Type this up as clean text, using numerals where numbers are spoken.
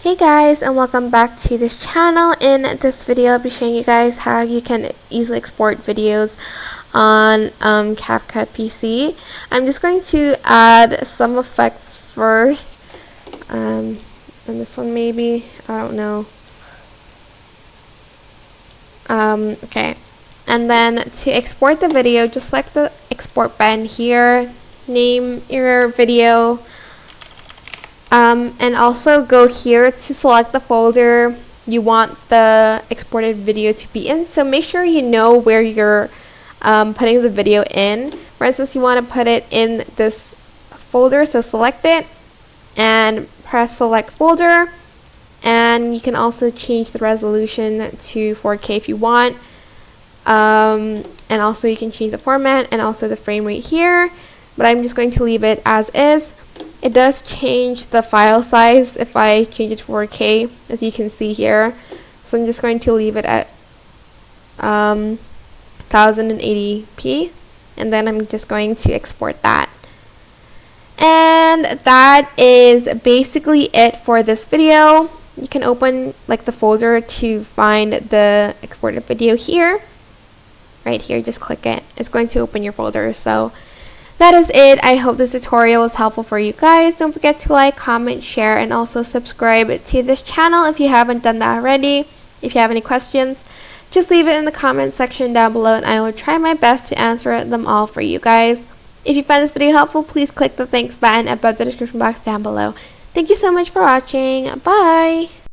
Hey guys, and welcome back to this channel. In this video I'll be showing you guys how you can easily export videos on CapCut PC. I'm just going to add some effects first, and this one maybe, I don't know. Okay, and then to export the video, just select the export button here, name your video, and also go here to select the folder you want the exported video to be in. So make sure you know where you're putting the video in. For instance, you want to put it in this folder, so select it and press select folder, and you can also change the resolution to 4K if you want, and also you can change the format and also the frame rate here, but I'm just going to leave it as is. It does change the file size if I change it to 4K, as you can see here. So I'm just going to leave it at 1080p, and then I'm just going to export that. And that is basically it for this video. You can open the folder to find the exported video here. Right here, just click it. It's going to open your folder. So that is it. I hope this tutorial was helpful for you guys. Don't forget to like, comment, share, and also subscribe to this channel if you haven't done that already. If you have any questions, just leave it in the comment section down below and I will try my best to answer them all for you guys. If you find this video helpful, please click the thanks button above the description box down below. Thank you so much for watching. Bye!